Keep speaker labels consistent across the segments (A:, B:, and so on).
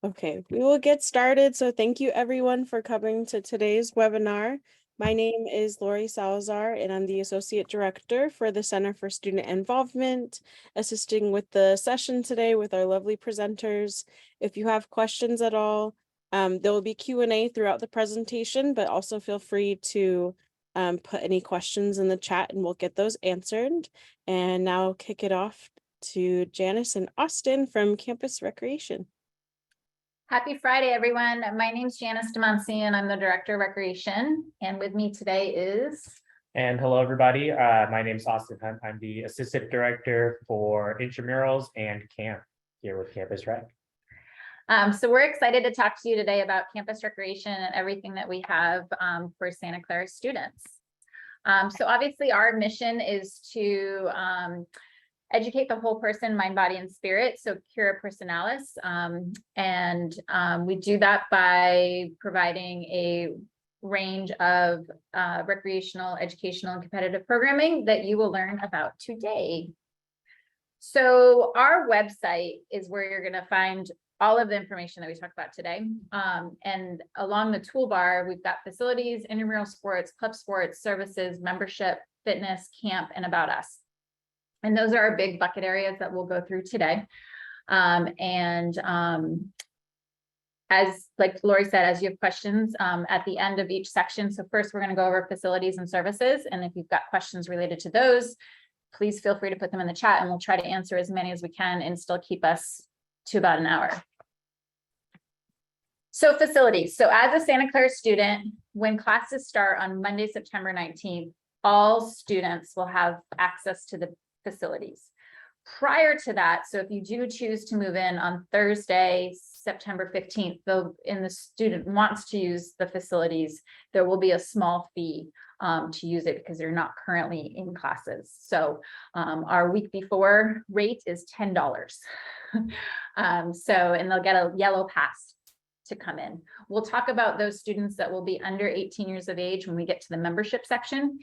A: Okay, we will get started. So thank you everyone for coming to today's webinar. My name is Lori Salazar, and I'm the Associate Director for the Center for Student Involvement, assisting with the session today with our lovely presenters. If you have questions at all, there will be Q&A throughout the presentation, but also feel free to put any questions in the chat and we'll get those answered. And now I'll kick it off to Janice and Austin from Campus Recreation.
B: Happy Friday, everyone. My name is Janice DeMonsi, and I'm the Director of Recreation. And with me today is...
C: And hello, everybody. My name is Austin Hunt. I'm the Assistant Director for Intramurals and Camp here with Campus Rec.
B: So we're excited to talk to you today about campus recreation and everything that we have for Santa Clara students. So obviously our mission is to educate the whole person, mind, body, and spirit. So cura personalis. We do that by providing a range of recreational, educational, and competitive programming that you will learn about today. So our website is where you're going to find all of the information that we talk about today. And along the toolbar, we've got facilities, intramural sports, club sports, services, membership, fitness, camp, and about us. And those are our big bucket areas that we'll go through today. As like Lori said, as you have questions at the end of each section. So first we're going to go over facilities and services. And if you've got questions related to those, please feel free to put them in the chat and we'll try to answer as many as we can and still keep us to about an hour. So facilities. So as a Santa Clara student, when classes start on Monday, September 19th, all students will have access to the facilities. Prior to that, so if you do choose to move in on Thursday, September 15th, though, and the student wants to use the facilities, there will be a small fee to use it because they're not currently in classes. So our week before rate is $10. And they'll get a yellow pass to come in. We'll talk about those students that will be under 18 years of age when we get to the membership section.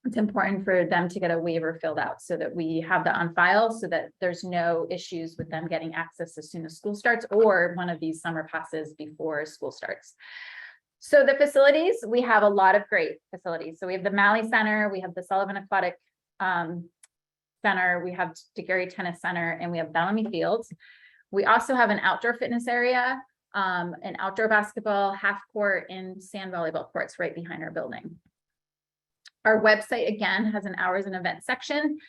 B: It's important for them to get a waiver filled out so that we have that on file so that there's no issues with them getting access as soon as school starts or one of these summer passes before school starts. So the facilities, we have a lot of great facilities. So we have the Malley Center, we have the Sullivan Aquatic Center, we have Degheri Tennis Center, and we have Bellomy Field. We also have an outdoor fitness area, an outdoor basketball, half court, and sand volleyball courts right behind our building. Our website, again, has an hours and events section.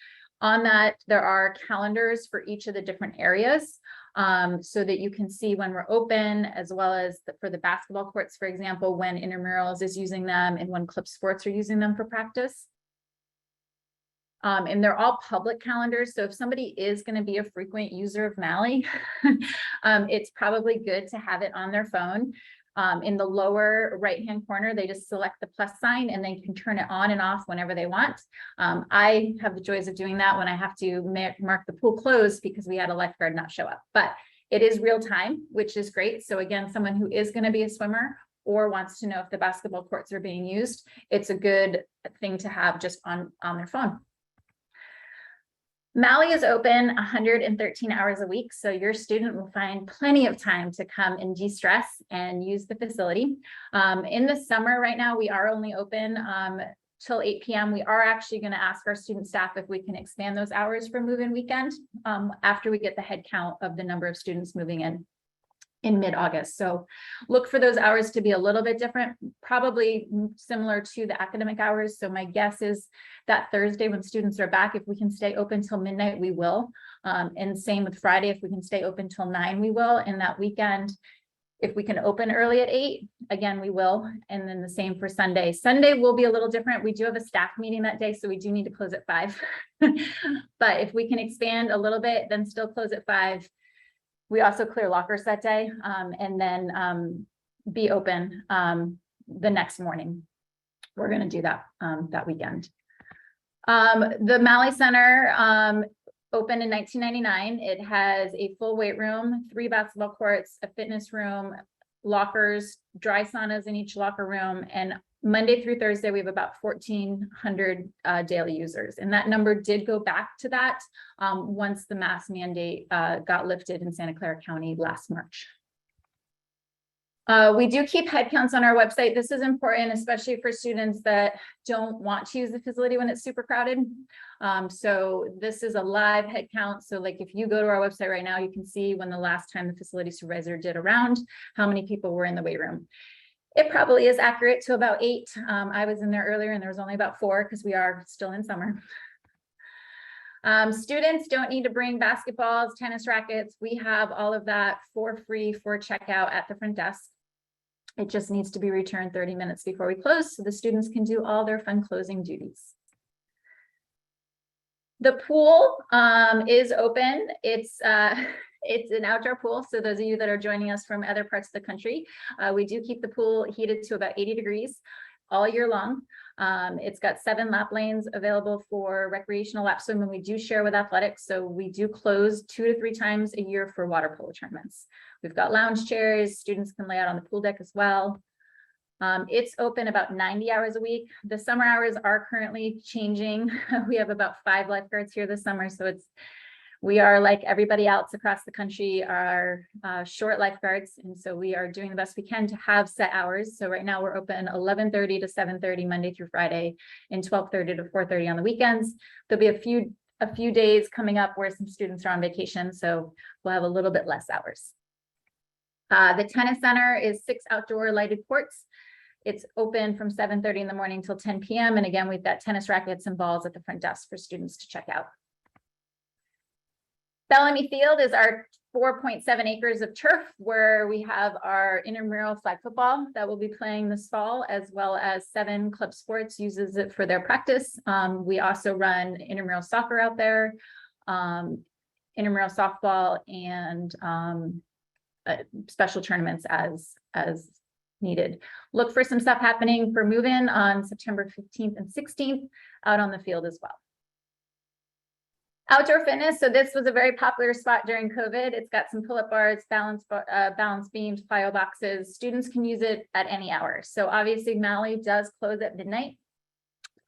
B: On that, there are calendars for each of the different areas so that you can see when we're open, as well as for the basketball courts, for example, when Intramurals is using them and when Club Sports are using them for practice. And they're all public calendars. So if somebody is going to be a frequent user of Malley, it's probably good to have it on their phone. In the lower right-hand corner, they just select the plus sign and they can turn it on and off whenever they want. I have the joys of doing that when I have to mark the pool closed because we had a lifeguard not show up, but it is real time, which is great. So again, someone who is going to be a swimmer or wants to know if the basketball courts are being used, it's a good thing to have just on their phone. Malley is open 113 hours a week, so your student will find plenty of time to come and de-stress and use the facility. In the summer right now, we are only open till 8 p.m. We are actually going to ask our student staff if we can expand those hours for move-in weekend after we get the head count of the number of students moving in mid-August. So look for those hours to be a little bit different, probably similar to the academic hours. So my guess is that Thursday when students are back, if we can stay open till midnight, we will. And same with Friday, if we can stay open till 9, we will. And that weekend, if we can open early at 8, again, we will. And then the same for Sunday. Sunday will be a little different. We do have a staff meeting that day, so we do need to close at 5. But if we can expand a little bit, then still close at 5. We also clear lockers that day and then be open the next morning. We're going to do that that weekend. The Malley Center opened in 1999. It has a full weight room, 3 basketball courts, a fitness room, lockers, dry saunas in each locker room, and Monday through Thursday, we have about 1,400 daily users. And that number did go back to that once the mask mandate got lifted in Santa Clara County last March. We do keep head counts on our website. This is important, especially for students that don't want to use the facility when it's super crowded. So this is a live head count. So like if you go to our website right now, you can see when the last time the facility supervisor did a round, how many people were in the weight room. It probably is accurate to about 8. I was in there earlier and there was only about 4 because we are still in summer. Students don't need to bring basketballs, tennis rackets. We have all of that for free for checkout at the front desk. It just needs to be returned 30 minutes before we close so the students can do all their fun closing duties. The pool is open. It's an outdoor pool. So those of you that are joining us from other parts of the country, we do keep the pool heated to about 80 degrees all year long. It's got 7 lap lanes available for recreational lap swimming. We do share with athletics. So we do close 2 to 3 times a year for water polo tournaments. We've got lounge chairs. Students can lay out on the pool deck as well. It's open about 90 hours a week. The summer hours are currently changing. We have about 5 lifeguards here this summer. So we are like everybody else across the country are short lifeguards. And so we are doing the best we can to have set hours. So right now we're open 11:30 to 7:30 Monday through Friday and 12:30 to 4:30 on the weekends. There'll be a few days coming up where some students are on vacation. So we'll have a little bit less hours. The tennis center is 6 outdoor lighted courts. It's open from 7:30 in the morning till 10 p.m. And again, we've got tennis rackets and balls at the front desk for students to check out. Bellomy Field is our 4.7 acres of turf where we have our intramural flag football that we'll be playing this fall, as well as 7 club sports uses it for their practice. We also run intramural soccer out there, intramural softball, and special tournaments as needed. Look for some stuff happening for move-in on September 15th and 16th out on the field as well. Outdoor fitness. So this was a very popular spot during COVID. It's got some pull-up bars, balance beams, plyo boxes. Students can use it at any hour. So obviously Malley does close at midnight,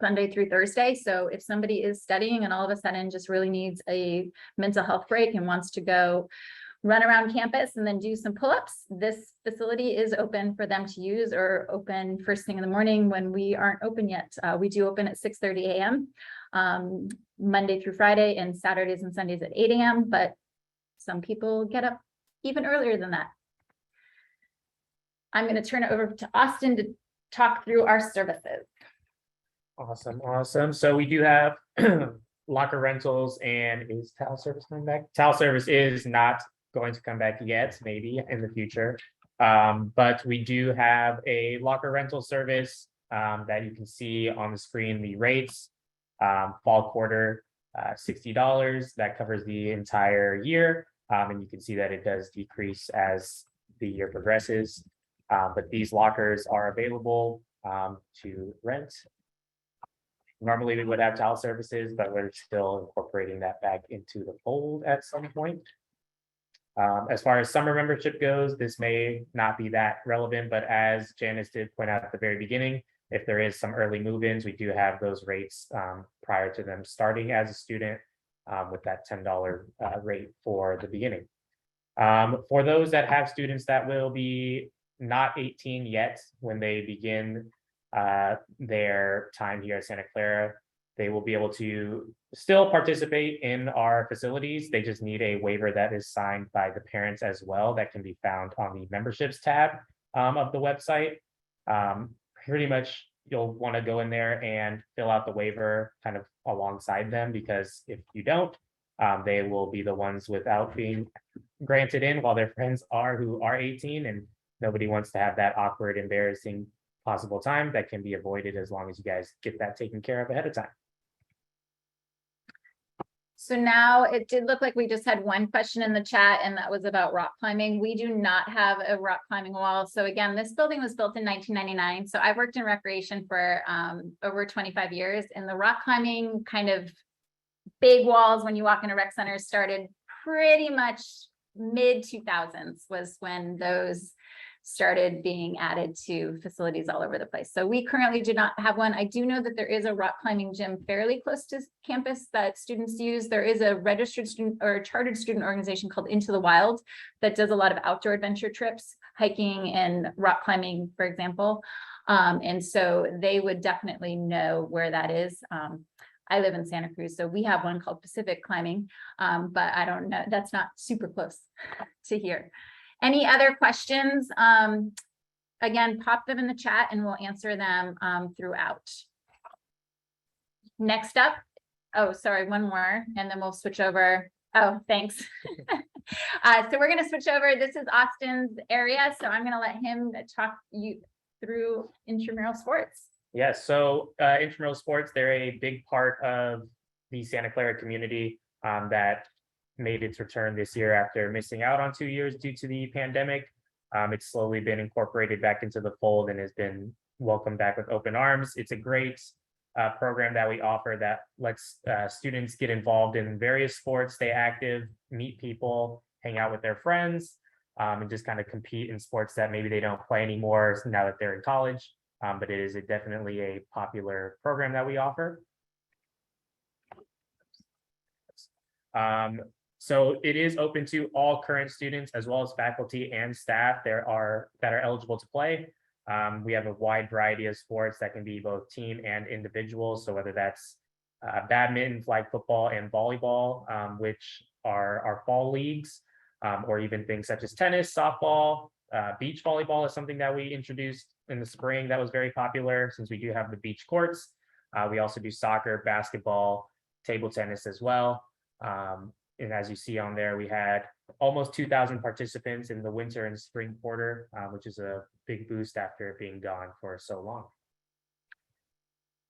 B: Sunday through Thursday. So if somebody is studying and all of a sudden just really needs a mental health break and wants to go run around campus and then do some pull-ups, this facility is open for them to use, or open first thing in the morning when we aren't open yet. We do open at 6:30 a.m. Monday through Friday, and Saturdays and Sundays at 8 a.m. But some people get up even earlier than that. I'm going to turn it over to Austin to talk through our services.
C: Awesome. So we do have locker rentals, and is towel service coming back? Towel service is not going to come back yet, maybe in the future. But we do have a locker rental service that you can see on the screen, the rates. Fall quarter, $60. That covers the entire year. And you can see that it does decrease as the year progresses. But these lockers are available to rent. Normally we would have towel services, but we're still incorporating that back into the fold at some point. As far as summer membership goes, this may not be that relevant, but as Janice did point out at the very beginning, if there is some early move-ins, we do have those rates prior to them starting as a student with that $10 rate for the beginning. For those that have students that will be not 18 yet when they begin their time here at Santa Clara, they will be able to still participate in our facilities. They just need a waiver that is signed by the parents as well. That can be found on the memberships tab of the website. Pretty much you'll want to go in there and fill out the waiver kind of alongside them, because if you don't, they will be the ones without being granted in, while their friends are who are 18, and nobody wants to have that awkward, embarrassing possible time. That can be avoided as long as you guys get that taken care of ahead of time.
B: So now it did look like we just had one question in the chat, and that was about rock climbing. We do not have a rock climbing wall. So again, this building was built in 1999. So I worked in recreation for over 25 years, and the rock climbing kind of big walls when you walk into rec centers started pretty much mid 2000s was when those started being added to facilities all over the place. So we currently do not have one. I do know that there is a rock climbing gym fairly close to campus that students use. There is a registered student or chartered student organization called Into the Wild that does a lot of outdoor adventure trips, hiking and rock climbing, for example. And so they would definitely know where that is. I live in Santa Cruz, so we have one called Pacific Climbing, but I don't know, that's not super close to here. Any other questions? Again, pop them in the chat and we'll answer them throughout. Next up, oh, sorry, one more, and then we'll switch over. Oh, thanks. So we're gonna switch over. This is Austin's area, so I'm gonna let him talk you through intramural sports.
C: Yes, so intramural sports, they're a big part of the Santa Clara community that made its return this year after missing out on 2 years due to the pandemic. It's slowly been incorporated back into the fold and has been welcomed back with open arms. It's a great program that we offer that lets students get involved in various sports, stay active, meet people, hang out with their friends, and just kind of compete in sports that maybe they don't play anymore now that they're in college. But it is definitely a popular program that we offer. So it is open to all current students as well as faculty and staff that are eligible to play. We have a wide variety of sports that can be both team and individual. So whether that's badminton, flag football, and volleyball, which are our fall leagues, or even things such as tennis, softball, beach volleyball is something that we introduced in the spring that was very popular since we do have the beach courts. We also do soccer, basketball, table tennis as well. And as you see on there, we had almost 2,000 participants in the winter and spring quarter, which is a big boost after being gone for so long.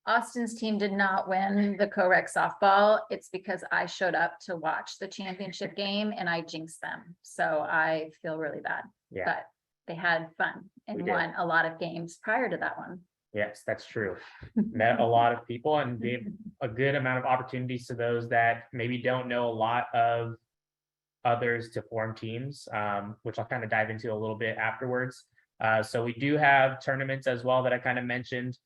B: Austin's team did not win the co-rec softball. It's because I showed up to watch the championship game and I jinxed them. So I feel really bad,
C: Yeah.
B: But they had fun and won a lot of games prior to that one.
C: Yes, that's true. Met a lot of people and gave a good amount of opportunities to those that maybe don't know a lot of others to form teams, which I'll kind of dive into a little bit afterwards. So we do have tournaments as well that I kind of mentioned.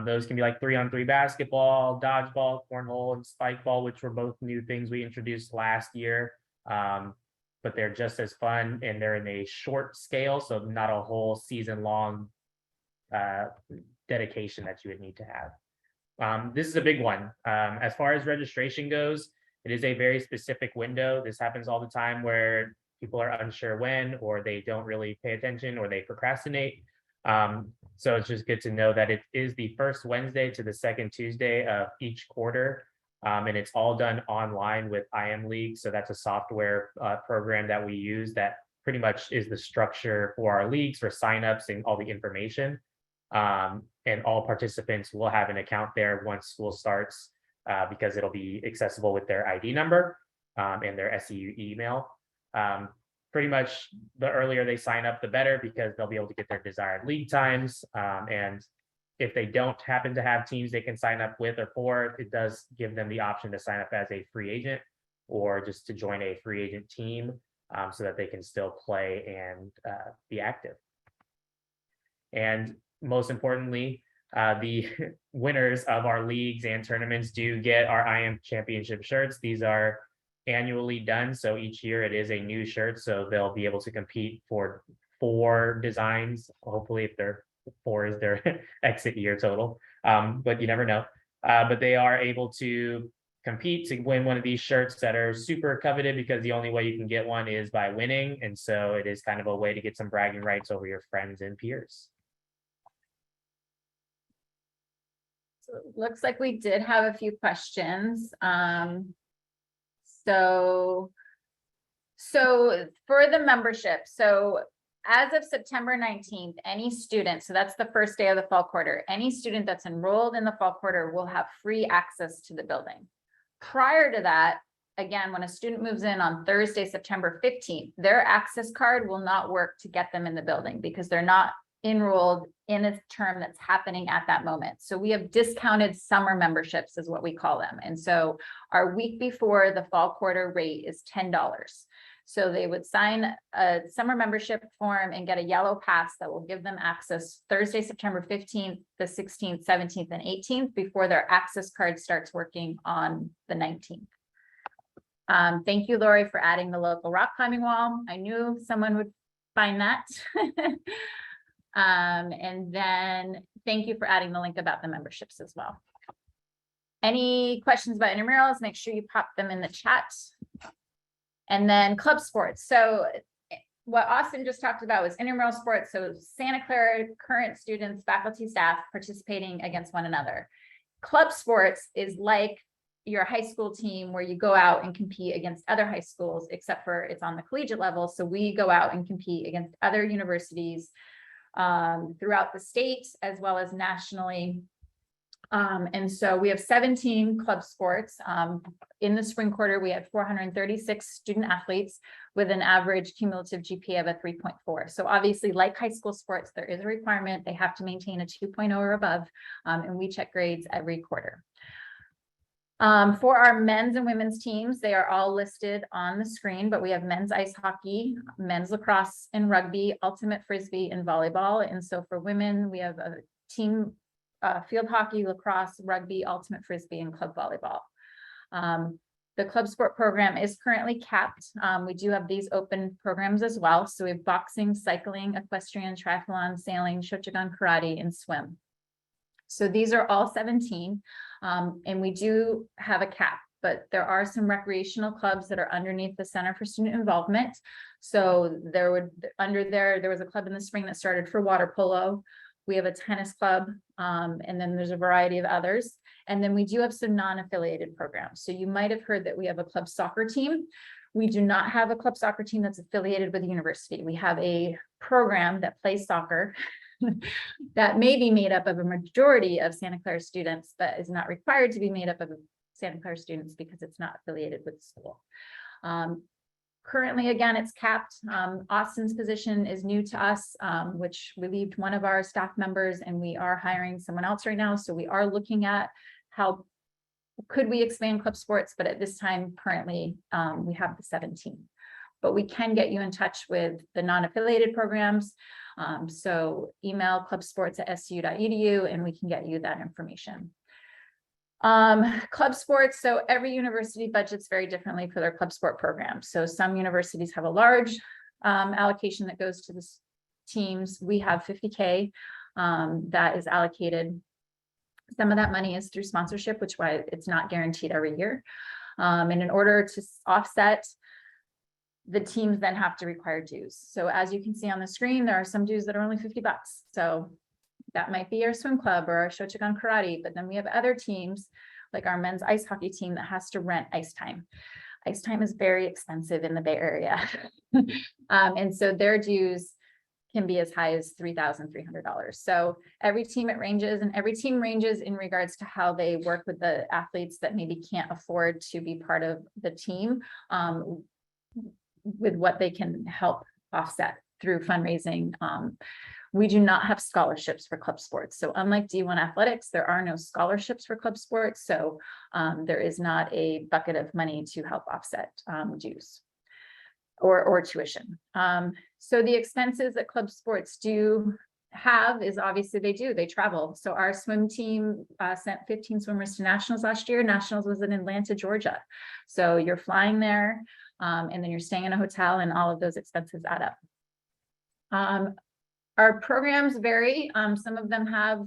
C: Those can be like 3-on-3 basketball, dodgeball, cornhole, and spike ball, which were both new things we introduced last year. But they're just as fun and they're in a short scale, so not a whole season long dedication that you would need to have. This is a big one. As far as registration goes, it is a very specific window. This happens all the time where people are unsure when, or they don't really pay attention, or they procrastinate. So it's just good to know that it is the first Wednesday to the second Tuesday of each quarter. And it's all done online with IM League. So that's a software program that we use that pretty much is the structure for our leagues for signups and all the information. And all participants will have an account there once school starts, because it'll be accessible with their ID number and their SCU email. Pretty much the earlier they sign up, the better, because they'll be able to get their desired league times. And if they don't happen to have teams they can sign up with or for, it does give them the option to sign up as a free agent or just to join a free agent team, so that they can still play and be active. And most importantly, the winners of our leagues and tournaments do get our IM championship shirts. These are annually done, so each year it is a new shirt, so they'll be able to compete for 4 designs, hopefully, if they're 4 is their exit year total, but you never know. But they are able to compete to win one of these shirts that are super coveted, because the only way you can get one is by winning, and so it is kind of a way to get some bragging rights over your friends and peers.
B: So it looks like we did have a few questions. So for the membership, so as of September 19th, any student, so that's the first day of the fall quarter, any student that's enrolled in the fall quarter will have free access to the building. Prior to that, again, when a student moves in on Thursday, September 15th, their access card will not work to get them in the building because they're not enrolled in a term that's happening at that moment. So we have discounted summer memberships is what we call them. And so our week before the fall quarter rate is $10. So they would sign a summer membership form and get a yellow pass that will give them access Thursday, September 15th, the 16th, 17th, and 18th before their access card starts working on the 19th. Thank you, Lori, for adding the local rock climbing wall. I knew someone would find that. And then thank you for adding the link about the memberships as well. Any questions about intramurals? Make sure you pop them in the chat. And then club sports. So what Austin just talked about was intramural sports. So Santa Clara current students, faculty, staff participating against one another. Club sports is like your high school team where you go out and compete against other high schools, except for it's on the collegiate level. So we go out and compete against other universities throughout the state as well as nationally. And so we have 17 club sports. In the spring quarter, we had 436 student athletes with an average cumulative GPA of a 3.4. So obviously, like high school sports, there is a requirement. They have to maintain a 2.0 or above, and we check grades every quarter. For our men's and women's teams, they are all listed on the screen, but we have men's ice hockey, men's lacrosse and rugby, ultimate frisbee and volleyball. And so for women, we have a team field hockey, lacrosse, rugby, ultimate frisbee, and club volleyball. The club sport program is currently capped. We do have these open programs as well. So we have boxing, cycling, equestrian, triathlon, sailing, shotokan, karate, and swim. So these are all 17. And we do have a cap, but there are some recreational clubs that are underneath the Center for Student Involvement. So there was a club in the spring that started for water polo. We have a tennis club, and then there's a variety of others. And then we do have some non-affiliated programs. So you might have heard that we have a club soccer team. We do not have a club soccer team that's affiliated with the university. We have a program that plays soccer that may be made up of a majority of Santa Clara students, but is not required to be made up of Santa Clara students because it's not affiliated with the school. Currently, again, it's capped. Austin's position is new to us, which relieved one of our staff members, and we are hiring someone else right now. So we are looking at how could we expand club sports, but at this time, currently, we have the 17. But we can get you in touch with the non-affiliated programs. So email clubsports@scu.edu, and we can get you that information. Club sports, so every university budgets very differently for their club sport program. So some universities have a large allocation that goes to the teams. We have 50K that is allocated. Some of that money is through sponsorship, which why it's not guaranteed every year. And in order to offset, the teams then have to require dues. So as you can see on the screen, there are some dues that are only $50. So that might be our swim club or our shotokan karate, but then we have other teams like our men's ice hockey team that has to rent ice time. Ice time is very expensive in the Bay Area. And so their dues can be as high as $3,300. So every team it ranges, and every team ranges in regards to how they work with the athletes that maybe can't afford to be part of the team, with what they can help offset through fundraising. We do not have scholarships for club sports. So unlike D1 athletics, there are no scholarships for club sports. So there is not a bucket of money to help offset dues or tuition. So the expenses that club sports do have is obviously they travel. So our swim team sent 15 swimmers to nationals last year. Nationals was in Atlanta, Georgia. So you're flying there and then you're staying in a hotel, and all of those expenses add up. Our programs vary. Some of them have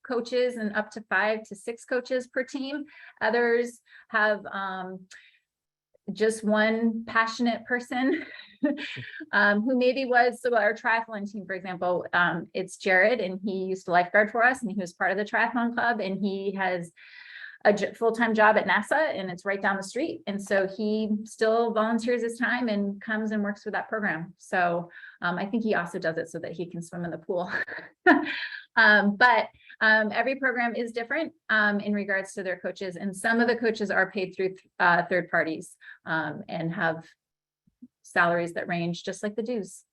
B: coaches and up to 5 to 6 coaches per team. Others have just one passionate person who maybe was, so our triathlon team, for example, it's Jared, and he used to lifeguard for us, and he was part of the triathlon club, and he has a full-time job at NASA, and it's right down the street. And so he still volunteers his time and comes and works with that program. So I think he also does it so that he can swim in the pool. But every program is different in regards to their coaches. And some of the coaches are paid through third parties and have salaries that range just like the dues.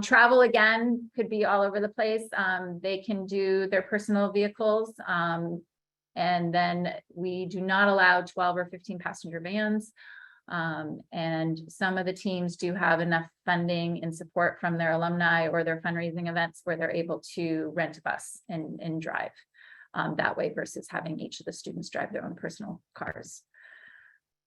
B: Travel, again, could be all over the place. They can do their personal vehicles. And then we do not allow 12 or 15 passenger vans. And some of the teams do have enough funding and support from their alumni or their fundraising events where they're able to rent a bus and drive that way versus having each of the students drive their own personal cars.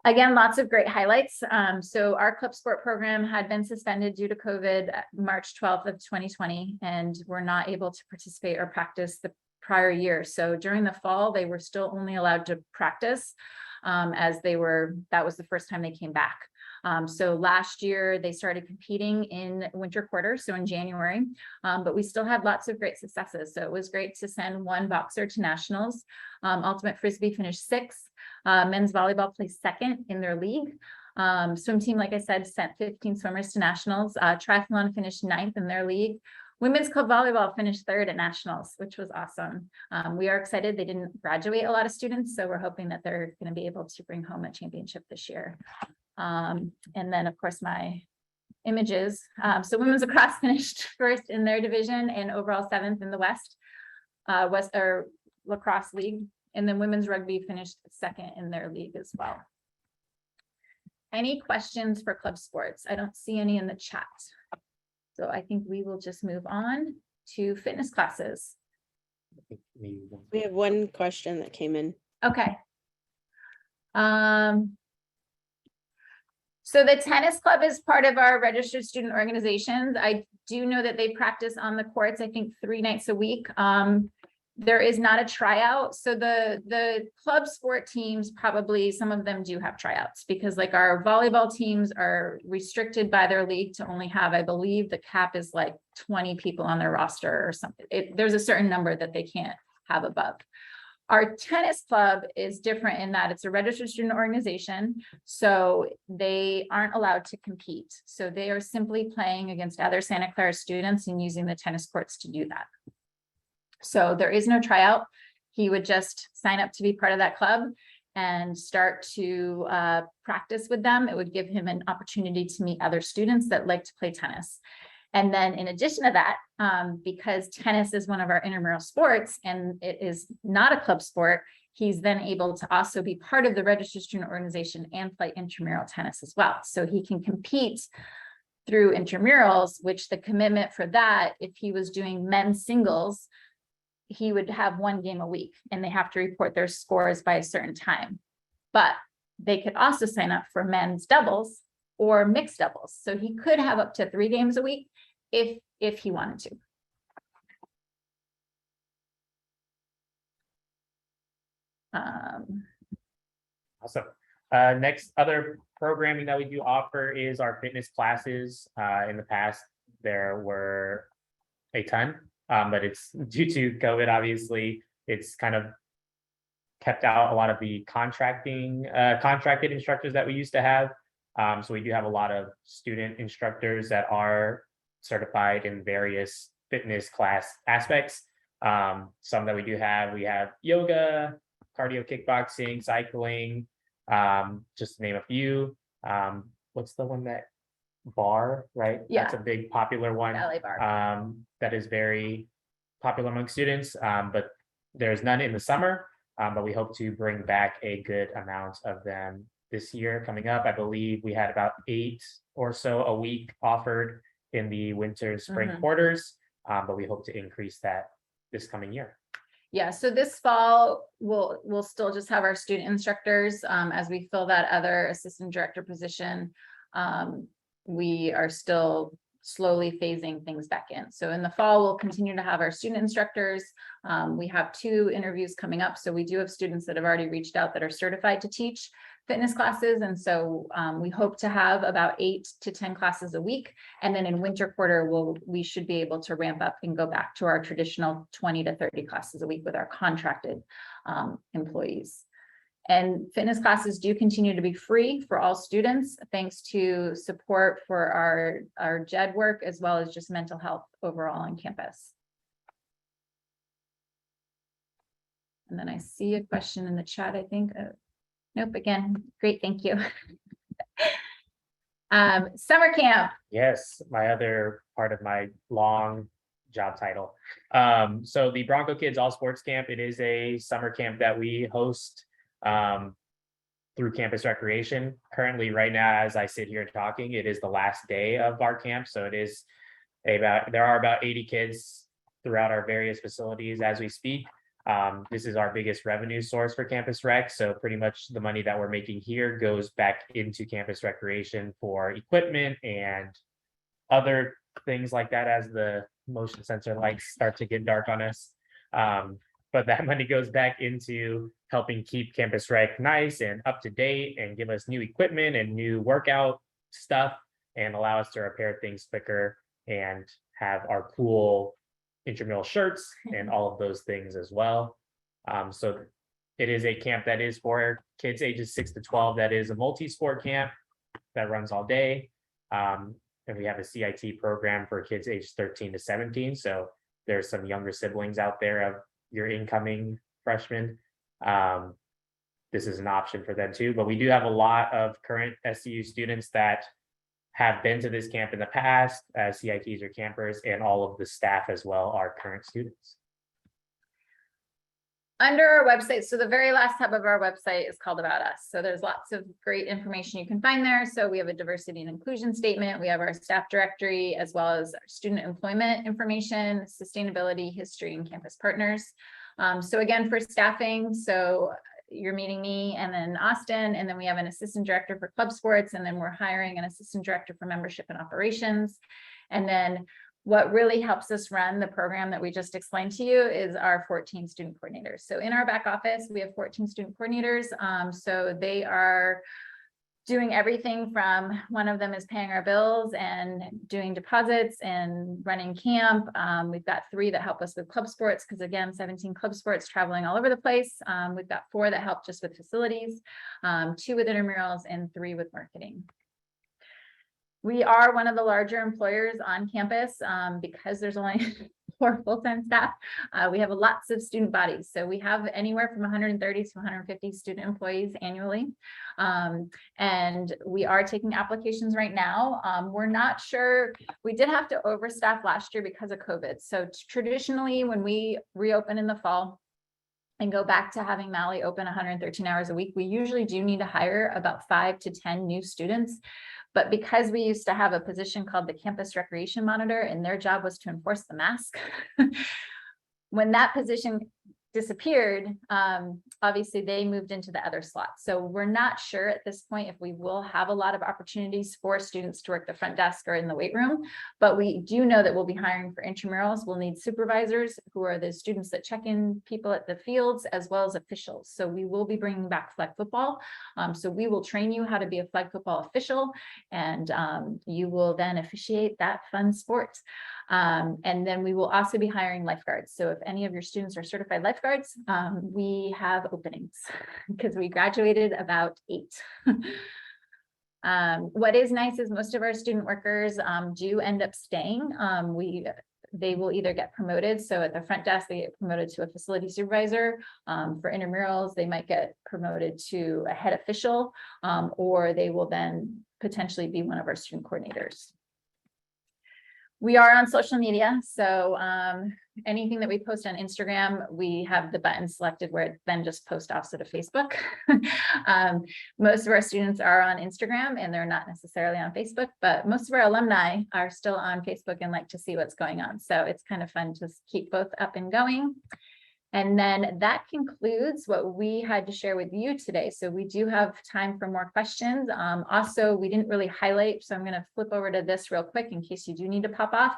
B: Again, lots of great highlights. So our club sport program had been suspended due to COVID March 12th of 2020, and were not able to participate or practice the prior year. So during the fall, they were still only allowed to practice that was the first time they came back. So last year they started competing in winter quarter, so in January, but we still had lots of great successes. So it was great to send one boxer to nationals. Ultimate Frisbee finished 6th. Men's volleyball placed 2nd in their league. Swim team, like I said, sent 15 swimmers to nationals. Triathlon finished 9th in their league. Women's club volleyball finished 3rd at nationals, which was awesome. We are excited. They didn't graduate a lot of students, so we're hoping that they're going to be able to bring home a championship this year. And then, of course, my images. So women's lacrosse finished 1st in their division and overall 7th in the West lacrosse league. And then women's rugby finished 2nd in their league as well. Any questions for club sports? I don't see any in the chat. So I think we will just move on to fitness classes.
A: We have one question that came in.
B: Okay. So the tennis club is part of our registered student organizations. I do know that they practice on the courts, I think 3 nights a week. There is not a tryout. So the club sport teams, probably some of them do have tryouts, because like our volleyball teams are restricted by their league to only have, I believe the cap is like 20 people on their roster or something. There's a certain number that they can't have above. Our tennis club is different in that it's a registered student organization, so they aren't allowed to compete. So they are simply playing against other Santa Clara students and using the tennis courts to do that. So there is no tryout. He would just sign up to be part of that club and start to practice with them. It would give him an opportunity to meet other students that like to play tennis. And then in addition to that, because tennis is one of our intramural sports and it is not a club sport, he's then able to also be part of the registered student organization and play intramural tennis as well. So he can compete through intramurals, which the commitment for that, if he was doing men's singles, he would have 1 game a week and they have to report their scores by a certain time. But they could also sign up for men's doubles or mixed doubles. So he could have up to 3 games a week if he wanted to.
C: Awesome. Next other programming that we do offer is our fitness classes. In the past, there were a ton, but it's due to COVID, obviously, it's kind of kept out a lot of the contracted instructors that we used to have. So we do have a lot of student instructors that are certified in various fitness class aspects. Some that we have yoga, cardio, kickboxing, cycling, just to name a few. What's the one that bar, right?
B: Yeah.
C: That's a big popular one.
B: Ballet bar.
C: That is very popular among students, but there's none in the summer, but we hope to bring back a good amount of them this year coming up. I believe we had about 8 or so a week offered in the winter spring quarters, but we hope to increase that this coming year.
B: Yeah, so this fall, we'll still just have our student instructors as we fill that other assistant director position. We are still slowly phasing things back in. So in the fall, we'll continue to have our student instructors. We have 2 interviews coming up. So we do have students that have already reached out that are certified to teach fitness classes. And so we hope to have about 8 to 10 classes a week. And then in winter quarter, we should be able to ramp up and go back to our traditional 20 to 30 classes a week with our contracted employees. And fitness classes do continue to be free for all students, thanks to support for our JED work, as well as just mental health overall on campus. And then I see a question in the chat, I think. Nope, again, great, thank you. Summer camp.
C: Yes, my other part of my long job title. So the Bronco Kids All Sports Camp, it is a summer camp that we host through campus recreation. Currently, right now, as I sit here talking, it is the last day of our camp. So it is there are about 80 kids throughout our various facilities as we speak. This is our biggest revenue source for campus rec. So pretty much the money that we're making here goes back into campus recreation for equipment and other things like that as the motion sensor lights start to get dark on us. But that money goes back into helping keep campus rec nice and up to date and give us new equipment and new workout stuff and allow us to repair things quicker and have our cool intramural shirts and all of those things as well. So it is a camp that is for kids ages 6 to 12. That is a multi-sport camp that runs all day. And we have a CIT program for kids ages 13 to 17. So there's some younger siblings out there of your incoming freshmen. This is an option for them too, but we do have a lot of current SCU students that have been to this camp in the past as CITs or campers, and all of the staff as well are current students.
B: Under our website, so the very last tab of our website is called About Us. So there's lots of great information you can find there. So we have a diversity and inclusion statement. We have our staff directory, as well as our student employment information, sustainability, history, and campus partners. So again, for staffing, so you're meeting me and then Austin, and then we have an assistant director for club sports, and then we're hiring an assistant director for membership and operations. And then what really helps us run the program that we just explained to you is our 14 student coordinators. So in our back office, we have 14 student coordinators. So they are doing everything from, one of them is paying our bills and doing deposits and running camp. We've got 3 that help us with club sports, because again, 17 club sports traveling all over the place. We've got 4 that help just with facilities, 2 with intramurals, and 3 with marketing. We are one of the larger employers on campus because there's only 4 full-time staff. We have lots of student bodies. So we have anywhere from 130 to 150 student employees annually. And we are taking applications right now. We're not sure, we did have to overstaff last year because of COVID. So traditionally, when we reopen in the fall and go back to having Malley open 113 hours a week, we usually do need to hire about 5 to 10 new students. But because we used to have a position called the campus recreation monitor, and their job was to enforce the mask, when that position disappeared, obviously they moved into the other slot. So we're not sure at this point if we will have a lot of opportunities for students to work the front desk or in the weight room, but we do know that we'll be hiring for intramurals. We'll need supervisors, who are the students that check in people at the fields, as well as officials. So we will be bringing back flag football. So we will train you how to be a flag football official, and you will then officiate that fun sport. And then we will also be hiring lifeguards. So if any of your students are certified lifeguards, we have openings because we graduated about 8. What is nice is most of our student workers do end up staying. They will either get promoted. So at the front desk, they get promoted to a facility supervisor. For intramurals, they might get promoted to a head official, or they will then potentially be one of our student coordinators. We are on social media, so anything that we post on Instagram, we have the button selected where it then just posts off to Facebook. Most of our students are on Instagram and they're not necessarily on Facebook, but most of our alumni are still on Facebook and like to see what's going on. So it's kind of fun to keep both up and going. And then that concludes what we had to share with you today. So we do have time for more questions. Also, we didn't really highlight, so I'm going to flip over to this real quick in case you do need to pop off.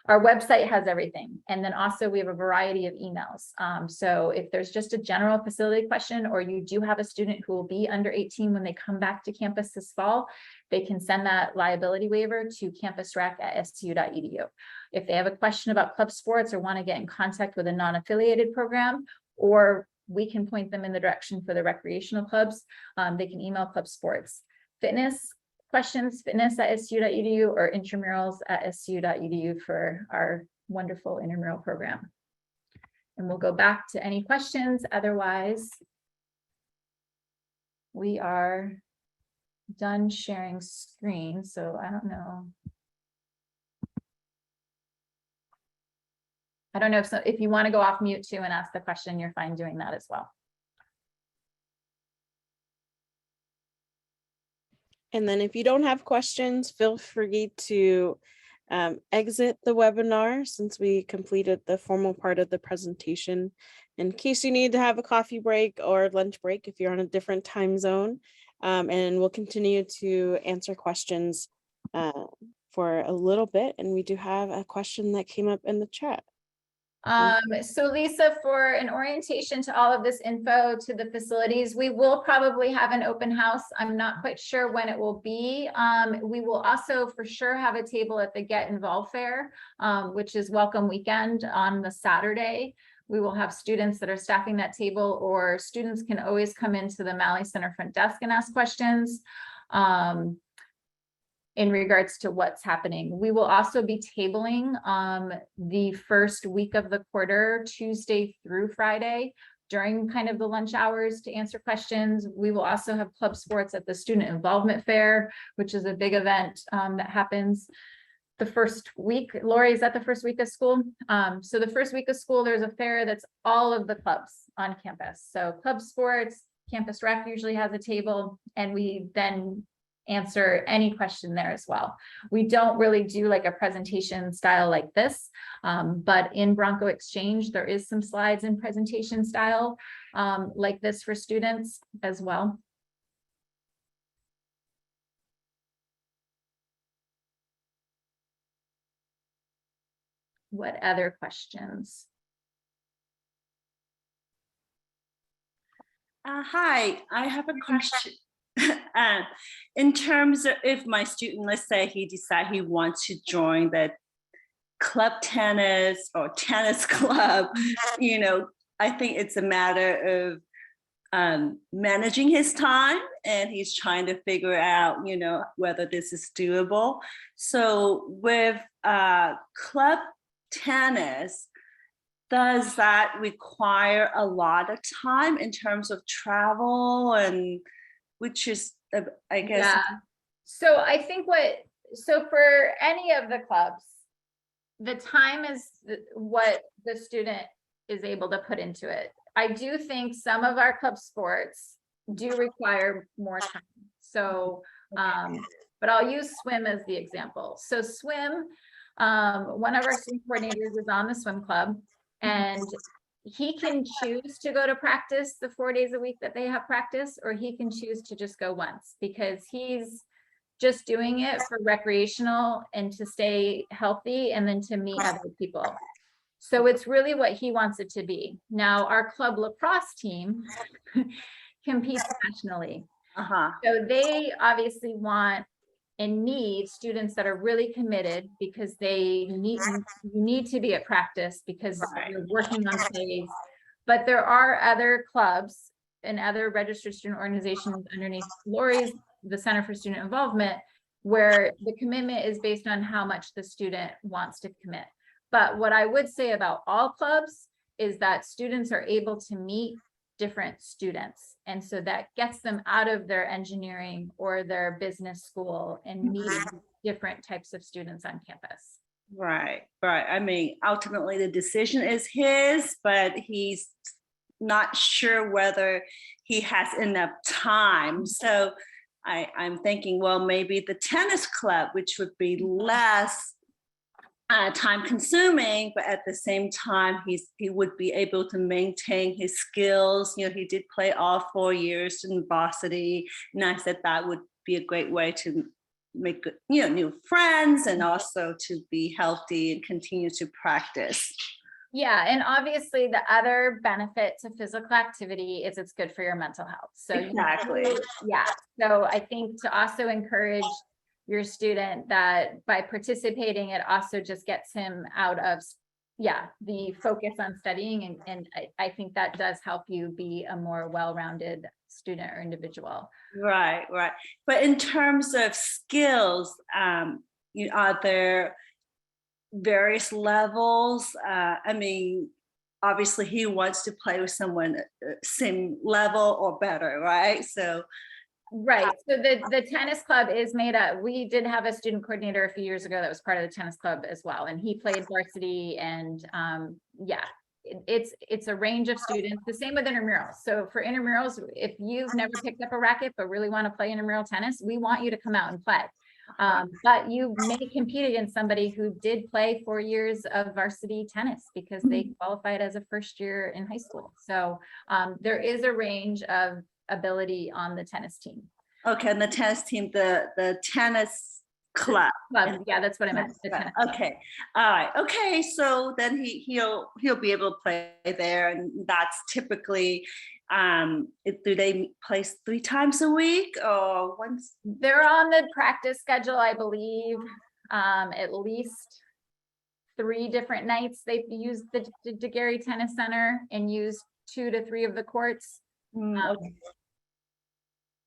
B: Our website has everything. And then also we have a variety of emails. So if there's just a general facility question, or you do have a student who will be under 18 when they come back to campus this fall, they can send that liability waiver to campusrec@scu.edu. If they have a question about club sports or want to get in contact with a non-affiliated program, or we can point them in the direction for the recreational clubs, they can email club sports. Fitness questions, fitness@scu.edu, or intramurals@scu.edu for our wonderful intramural program. And we'll go back to any questions. Otherwise, we are done sharing screen. So I don't know. I don't know if you want to go off mute too and ask the question, you're fine doing that as well.
A: And then if you don't have questions, feel free to exit the webinar since we completed the formal part of the presentation. In case you need to have a coffee break or lunch break if you're on a different time zone. And we'll continue to answer questions for a little bit. And we do have a question that came up in the chat.
B: So Lisa, for an orientation to all of this info to the facilities, we will probably have an open house. I'm not quite sure when it will be. We will also for sure have a table at the Get Involved Fair, which is welcome weekend on the Saturday. We will have students that are staffing that table, or students can always come into the Malley Center front desk and ask questions. In regards to what's happening. We will also be tabling the first week of the quarter, Tuesday through Friday, during kind of the lunch hours to answer questions. We will also have club sports at the Student Involvement Fair, which is a big event that happens the first week. Lori, is that the first week of school? So the first week of school, there's a fair that's all of the clubs on campus. So club sports, campus rec usually has a table, and we then answer any question there as well. We don't really do like a presentation style like this, but in Bronco Exchange, there is some slides in presentation style like this for students as well. What other questions?
D: Hi, I have a question. In terms of if my student, let's say he decides he wants to join the club tennis or tennis club, you know, I think it's a matter of managing his time, and he's trying to figure out, you know, whether this is doable. So with club tennis, does that require a lot of time in terms of travel, and which is, I guess.
B: Yeah. So I think so for any of the clubs, the time is what the student is able to put into it. I do think some of our club sports do require more time. So, but I'll use swim as the example. So swim, one of our swim coordinators is on the swim club, and he can choose to go to practice the 4 days a week that they have practice, or he can choose to just go once, because he's just doing it for recreational and to stay healthy and then to meet other people. So it's really what he wants it to be. Now, our club lacrosse team competes nationally. So they obviously want and need students that are really committed, because you need to be at practice because you're working on plays. But there are other clubs and other registered student organizations underneath Lori's, the Center for Student Involvement, where the commitment is based on how much the student wants to commit. But what I would say about all clubs is that students are able to meet different students. And so that gets them out of their engineering or their business school and meeting different types of students on campus.
D: Right. I mean, ultimately the decision is his, but he's not sure whether he has enough time. So I'm thinking, well, maybe the tennis club, which would be less time consuming, but at the same time, he would be able to maintain his skills. You know, he did play all 4 years in varsity, and I said that would be a great way to make, you know, new friends, and also to be healthy and continue to practice.
B: Yeah, and obviously the other benefit to physical activity is it's good for your mental health. So
D: exactly.
B: Yeah. So I think to also encourage your student that by participating, it also just gets him out of the focus on studying, and I think that does help you be a more well-rounded student or individual.
D: Right. But in terms of skills, are there various levels? I mean, obviously he wants to play with someone same level or better, right? So
B: right. So the tennis club is made up. We did have a student coordinator a few years ago that was part of the tennis club as well, and he played varsity, and it's a range of students, the same with intramurals. So for intramurals, if you've never picked up a racket but really want to play intramural tennis, we want you to come out and play. But you may compete against somebody who did play 4 years of varsity tennis because they qualified as a first year in high school. So there is a range of ability on the tennis team.
D: Okay, and the tennis team, the tennis club.
B: Yeah, that's what I meant. The tennis.
D: Okay, all right. Okay, so then he'll be able to play there, and that's typically do they play 3 times a week or once?
B: They're on the practice schedule, I believe, at least 3 different nights. They've used the Degheri Tennis Center and used 2 to 3 of the courts.
D: Okay.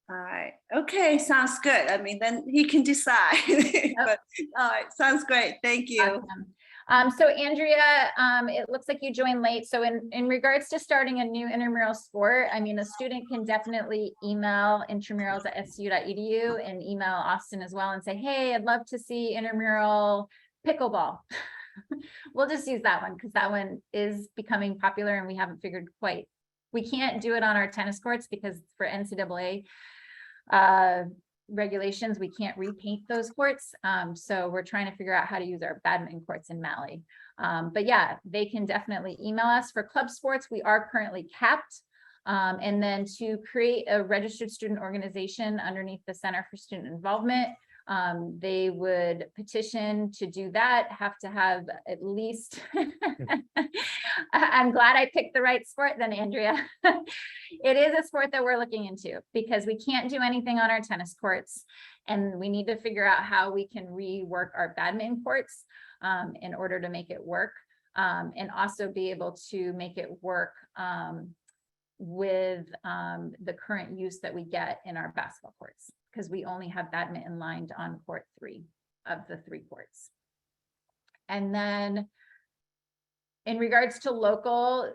D: All right. Okay, sounds good. I mean, then he can decide. But all right, sounds great. Thank you.
B: Awesome. So Andrea, it looks like you joined late. So in regards to starting a new intramural sport, I mean, a student can definitely email intramurals@scu.edu and email Austin as well and say, hey, I'd love to see intramural pickleball. We'll just use that one because that one is becoming popular and we haven't figured quite. We can't do it on our tennis courts because for NCAA regulations, we can't repaint those courts. So we're trying to figure out how to use our badminton courts in Malley. But yeah, they can definitely email us. For club sports, we are currently capped. And then to create a registered student organization underneath the Center for Student Involvement, they would petition to do that, have to have at least, I'm glad I picked the right sport then, Andrea. It is a sport that we're looking into because we can't do anything on our tennis courts and we need to figure out how we can rework our badminton courts in order to make it work and also be able to make it work with the current use that we get in our basketball courts, because we only have badminton lined on court 3 of the 3 courts. And then in regards to local,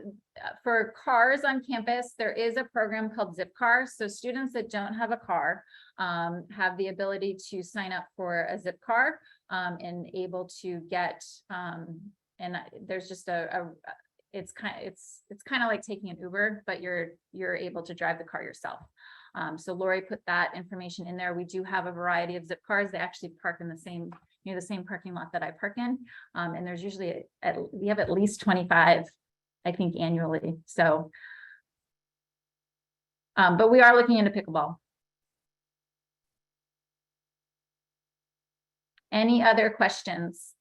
B: for cars on campus, there is a program called Zip Car. So students that don't have a car have the ability to sign up for a Zip Car and able to get, and there's just it's kind of like taking an Uber, but you're able to drive the car yourself. So Lori put that information in there. We do have a variety of Zip Cars. They actually park in the same, near the same parking lot that I park in. And there's usually, we have at least 25, I think, annually. So, but we are looking into pickleball. Any other questions?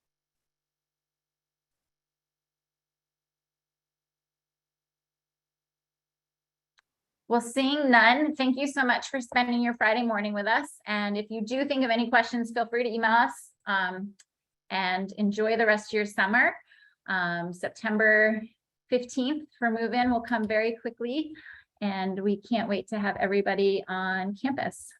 B: Well, seeing none, thank you so much for spending your Friday morning with us. And if you do think of any questions, feel free to email us and enjoy the rest of your summer. September 15th for move-in will come very quickly and we can't wait to have everybody on campus.